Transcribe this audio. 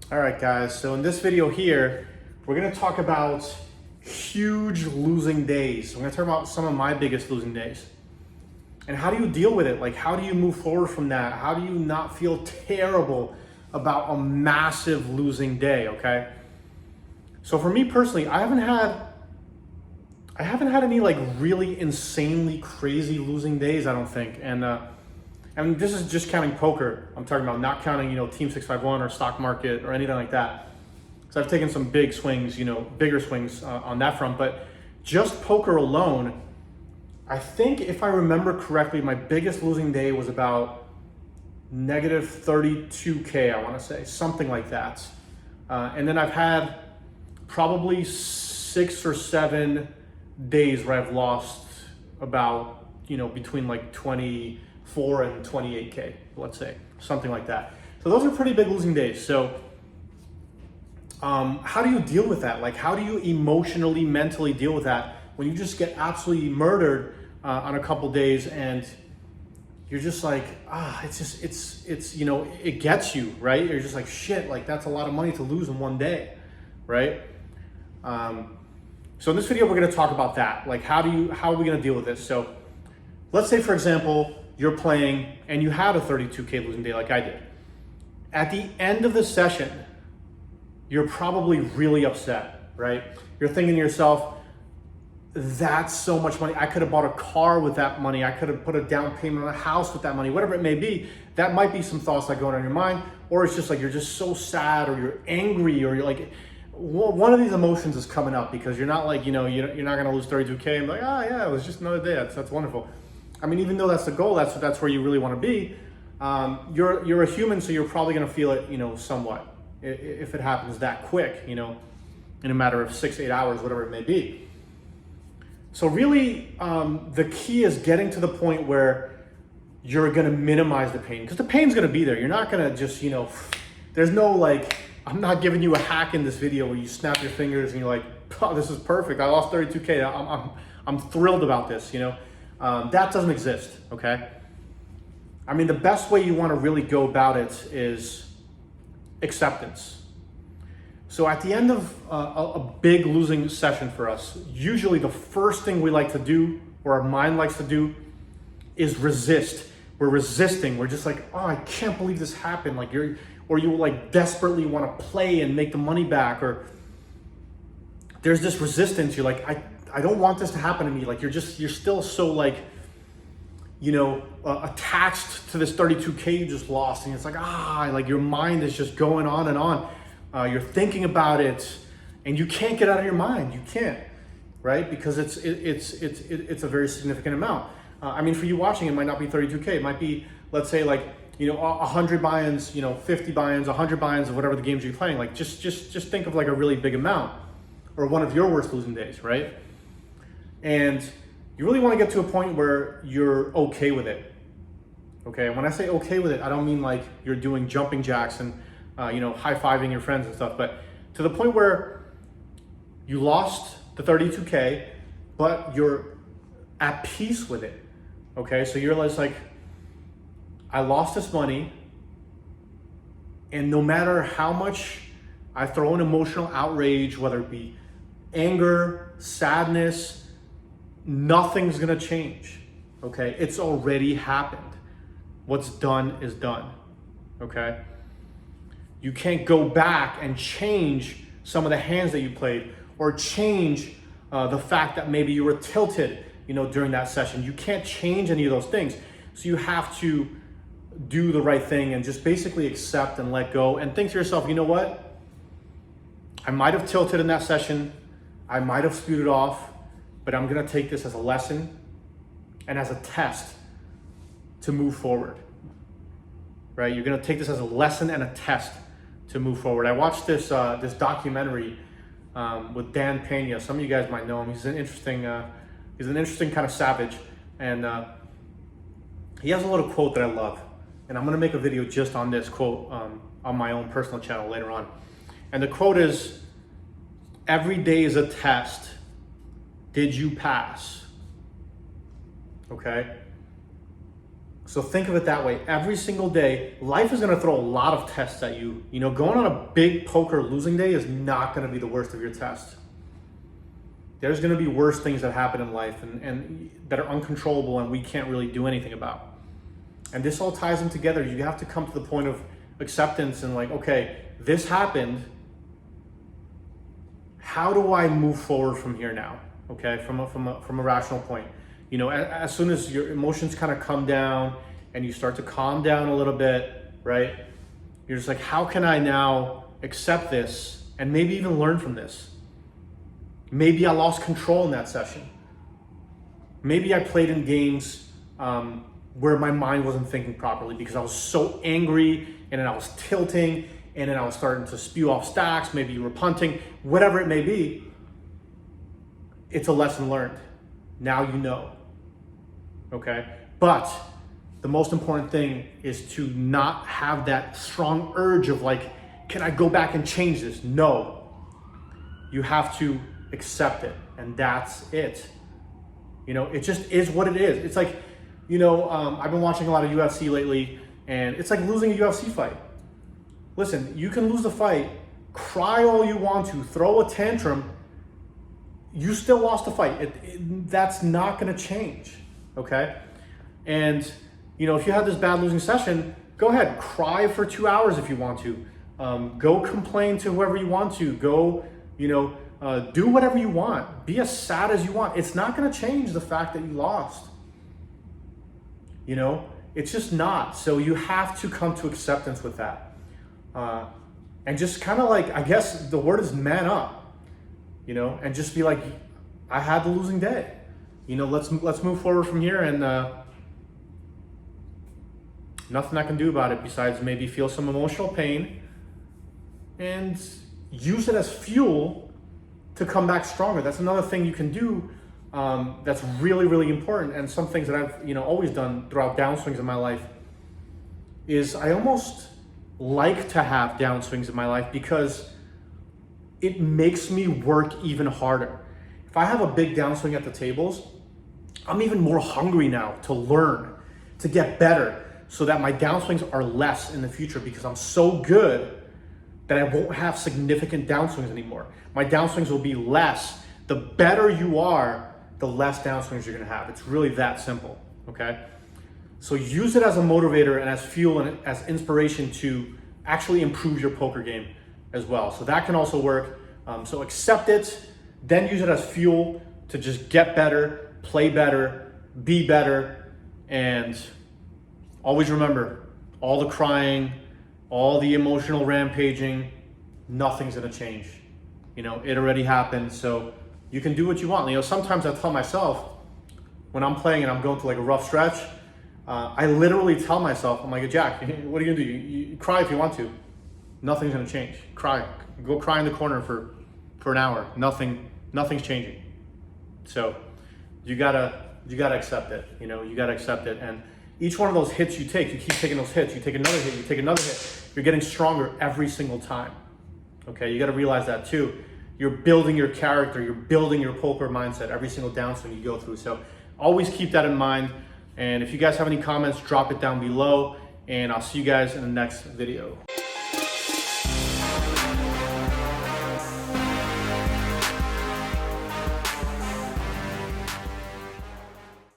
All right, guys, so in this video here, we're gonna talk about huge losing days. We're gonna talk about some of my biggest losing days. And how do you deal with it? Like, how do you move forward from that? How do you not feel terrible about a massive losing day, okay? So for me personally, I haven't had any like really insanely crazy losing days, I don't think. And this is just counting poker. I'm talking about not counting, Team 651 or stock market or anything like that. So I've taken some big swings, bigger swings on that front. But just poker alone, I think if I remember correctly, my biggest losing day was about negative 32K, I want to say, something like that. And then I've had probably 6 or 7 days where I've lost about, between like 24 and 28K, let's say, something like that. So those are pretty big losing days. So how do you deal with that? Like, how do you emotionally, mentally deal with that when you just get absolutely murdered on a couple days and you're just like, it gets you, right? You're just like, shit, like that's a lot of money to lose in one day, right? So in this video, we're gonna talk about that. Like, how are we gonna deal with this? So let's say, for example, you're playing and you had a 32K losing day like I did. At the end of the session, you're probably really upset, right? You're thinking to yourself, that's so much money. I could have bought a car with that money. I could have put a down payment on a house with that money, whatever it may be. That might be some thoughts that go on in your mind, or it's just like you're just so sad, or you're angry, or you're like, one of these emotions is coming up because you're not like, you're not going to lose 32K and be like, yeah, it was just another day. That's wonderful. I mean, even though that's the goal, that's where you really want to be. You're a human, so you're probably going to feel it, somewhat, if it happens that quick, in a matter of 6-8 hours, whatever it may be. So really, the key is getting to the point where you're going to minimize the pain, because the pain's going to be there. You're not going to just, there's no like, I'm not giving you a hack in this video where you snap your fingers and you're like, oh, this is perfect. I lost 32K. I'm thrilled about this, that doesn't exist, okay? I mean, the best way you want to really go about it is acceptance. So at the end of a big losing session for us, usually the first thing we like to do, or our mind likes to do, is resist. We're resisting. We're just like, oh, I can't believe this happened. Like you like desperately want to play and make the money back, or there's this resistance. You're like, I don't want this to happen to me. Like you're still so like, attached to this 32K you just lost, and it's like, like your mind is just going on and on. You're thinking about it, and you can't get out of your mind. You can't, right? Because it's a very significant amount. I mean, for you watching, it might not be 32K. It might be, let's say, like 100 buy-ins, 50 buy-ins, 100 buy-ins of whatever the games you're playing. Like just think of like a really big amount, or one of your worst losing days, right? And you really want to get to a point where you're okay with it. Okay, and when I say okay with it, I don't mean like you're doing jumping jacks and high-fiving your friends and stuff, but to the point where you lost the 32K, but you're at peace with it, okay? So you're like, I lost this money, and no matter how much I throw in emotional outrage, whether it be anger, sadness, nothing's gonna change, okay? It's already happened. What's done is done, okay? You can't go back and change some of the hands that you played, or change the fact that maybe you were tilted, during that session. You can't change any of those things. So you have to do the right thing and just basically accept and let go and think to yourself, you know what? I might have tilted in that session. I might have spewed it off, but I'm going to take this as a lesson and as a test to move forward, right? You're going to take this as a lesson and a test to move forward. I watched this documentary with Dan Pena. Some of you guys might know him. He's an interesting kind of savage, and he has a little quote that I love, and I'm going to make a video just on this quote on my own personal channel later on. And the quote is, "Every day is a test. Did you pass?" Okay. So think of it that way. Every single day, life is gonna throw a lot of tests at you. You know, going on a big poker losing day is not gonna be the worst of your test. There's gonna be worse things that happen in life and that are uncontrollable and we can't really do anything about. And this all ties in together. You have to come to the point of acceptance and like, okay, this happened. How do I move forward from here now? Okay, from a rational point. You know, as soon as your emotions kind of come down and you start to calm down a little bit, right? You're just like, how can I now accept this and maybe even learn from this? Maybe I lost control in that session. Maybe I played in games where my mind wasn't thinking properly because I was so angry and then I was tilting and then I was starting to spew off stacks. Maybe you were punting, whatever it may be. It's a lesson learned. Now you know. Okay, but the most important thing is to not have that strong urge of like, can I go back and change this? No, you have to accept it, and that's it. You know, it just is what it is. It's like, you know, I've been watching a lot of UFC lately, and it's like losing a UFC fight. Listen, you can lose the fight, cry all you want to, throw a tantrum, you still lost the fight. That's not gonna change. Okay, and you know, if you have this bad losing session, go ahead, cry for 2 hours if you want to. Go complain to whoever you want to. Go, you know, do whatever you want. Be as sad as you want. It's not going to change the fact that you lost. You know, it's just not. So you have to come to acceptance with that, and just kind of like, I guess the word is man up. You know, and just be like, I had the losing day. You know, let's move forward from here, and nothing I can do about it besides maybe feel some emotional pain and use it as fuel to come back stronger. That's another thing you can do that's really, really important. And some things that I've, you know, always done throughout downswings in my life is I almost like to have downswings in my life because it makes me work even harder. If I have a big downswing at the tables, I'm even more hungry now to learn, to get better, so that my downswings are less in the future because I'm so good that I won't have significant downswings anymore. My downswings will be less. The better you are, the less downswings you're gonna have. It's really that simple, okay? So use it as a motivator and as fuel and as inspiration to actually improve your poker game as well. So that can also work. So accept it, then use it as fuel to just get better, play better, be better, and always remember, all the crying, all the emotional rampaging, nothing's gonna change. You know, it already happened, so you can do what you want. You know, sometimes I tell myself, when I'm playing and I'm going through like a rough stretch, I literally tell myself, I'm like, Jack, what are you gonna do? You cry if you want to. Nothing's gonna change. Cry. Go cry in the corner for an hour. Nothing's changing. So you gotta accept it. You know, you gotta accept it. And each one of those hits you keep taking those hits, you take another hit, you take another hit, you're getting stronger every single time. Okay, you gotta realize that too. You're building your character, you're building your poker mindset every single downswing you go through. So always keep that in mind. And if you guys have any comments, drop it down below, and I'll see you guys in the next video.